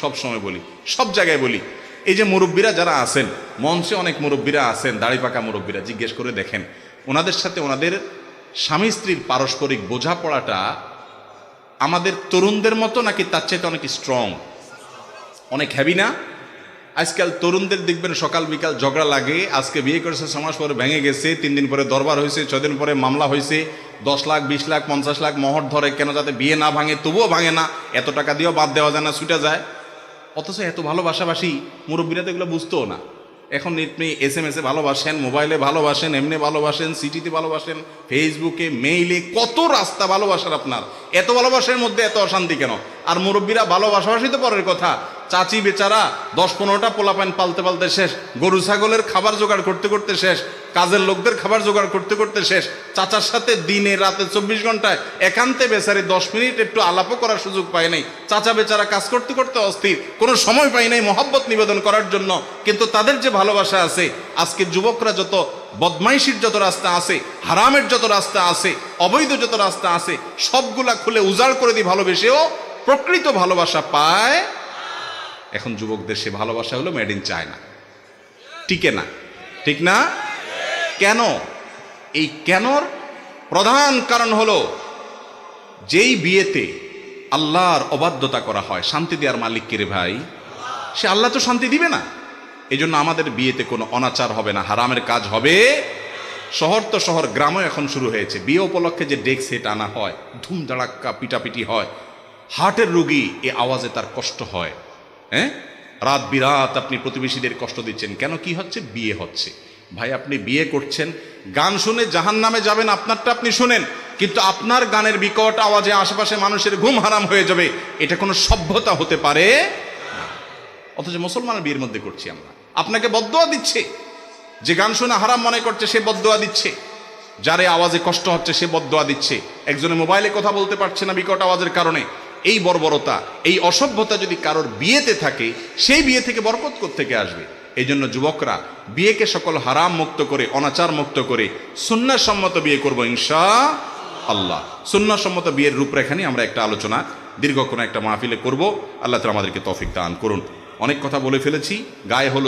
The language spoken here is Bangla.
সব সময় বলি, সব জায়গায় বলি, এই যে মুরব্বীরা যারা আছেন, মঞ্চে অনেক মুরব্বীরা আছেন, দাড়ি পাকা মুরব্বীরা, জিজ্ঞেস করে দেখেন ওনাদের সাথে ওনাদের স্বামী স্ত্রীর পারস্পরিক বোঝাপড়াটা আমাদের তরুণদের মতো নাকি তার চাইতে অনেক স্ট্রং, অনেক হ্যাভি না? আজকাল তরুণদের দেখবেন সকাল বিকাল ঝগড়া লাগে, আজকে বিয়ে করেছে 6 মাস পরে ভেঙে গেছে, 3 দিন পরে দরবার হয়েছে, 6 দিন পরে মামলা হয়েছে, 10 লাখ 20 লাখ 50 লাখ মহর ধরে কেন, যাতে বিয়ে না ভাঙে, তবুও ভাঙে না, এত টাকা দিয়েও বাদ দেওয়া যায় না, ছুটে যায়। অথচ এত ভালোবাসাবাসি মুরব্বীরা তো এগুলো বুঝতেও না। এখন আপনি SMS-এ ভালোবাসেন, মোবাইলে ভালোবাসেন, এমনি ভালোবাসেন, সিটিতে ভালোবাসেন, ফেসবুকে, মেইলে, কত রাস্তা ভালোবাসার আপনার। এত ভালোবাসার মধ্যে এত অশান্তি কেন? আর মুরব্বীরা ভালোবাসাবাসি তো পরের কথা, চাচি বেচারা 10-15টা পোলাপান পালতে পালতে শেষ, গরু ছাগলের খাবার জোগাড় করতে করতে শেষ, কাজের লোকদের খাবার জোগাড় করতে করতে শেষ। চাচার সাথে দিনে রাতে 24 ঘন্টায় একান্তে বেচারি 10 মিনিট একটু আলাপও করার সুযোগ পায় নাই। চাচা বেচারা কাজ করতে করতে অস্থির, কোনো সময় পায় নাই মহব্বত নিবেদন করার জন্য। কিন্তু তাদের যে ভালোবাসা আছে, আজকে যুবকরা যত বদমাইশির যত রাস্তা আছে, হারামের যত রাস্তা আছে, অবৈধ যত রাস্তা আছে, সবগুলা খুলে উজাড় করে দিয়ে ভালোবেসেও প্রকৃত ভালোবাসা পায়। এখন যুবকদের সে ভালোবাসা হলো মেড ইন চায়না, টিকে না, ঠিক না? কেন? এই কেনর প্রধান কারণ হলো, যেই বিয়েতে আল্লাহর অবাধ্যতা করা হয়, শান্তি দেওয়ার মালিক কে রে ভাই? সে আল্লাহ তো শান্তি দিবে না। এই জন্য আমাদের বিয়েতে কোনো অনাচার হবে না, হারামের কাজ হবে। শহর তো শহর, গ্রামও এখন শুরু হয়েছে। বিয়ে উপলক্ষে যে ডেক সেট আনা হয়, ধুমধাড়াক্কা পিটাপিটি হয়, হার্টের রোগী এ আওয়াজে তার কষ্ট হয়। হ্যাঁ, রাত বিরাত আপনি প্রতিবেশীদের কষ্ট দিচ্ছেন কেন? কি হচ্ছে? বিয়ে হচ্ছে। ভাই আপনি বিয়ে করছেন, গান শুনে জাহান্নামে যাবেন, আপনারটা আপনি শুনেন, কিন্তু আপনার গানের বিকট আওয়াজে আশেপাশে মানুষের ঘুম হারাম হয়ে যাবে, এটা কোনো সভ্যতা হতে পারে না। অথচ মুসলমানের বিয়ের মধ্যে করছি আমরা। আপনাকে বদদোয়া দিচ্ছে, যে গান শুনে হারাম মনে করছে সে বদদোয়া দিচ্ছে, যারে আওয়াজে কষ্ট হচ্ছে সে বদদোয়া দিচ্ছে, একজনে মোবাইলে কথা বলতে পারছে না বিকট আওয়াজের কারণে। এই বর্বরতা, এই অসভ্যতা যদি কারোর বিয়েতে থাকে, সেই বিয়ে থেকে বরকত কোত্থেকে আসবে? এই জন্য যুবকরা বিয়েকে সকল হারাম মুক্ত করে, অনাচার মুক্ত করে সুন্নাহ সম্মত বিয়ে করবো ইনশাআল্লাহ। সুন্নাহ সম্মত বিয়ের রূপরেখা নিয়ে আমরা একটা আলোচনা দীর্ঘ কোনো একটা মাহফিলে করব। আল্লাহ তাআলা আমাদেরকে তৌফিক দান করুন। অনেক কথা বলে ফেলেছি, গায়ে হলুদ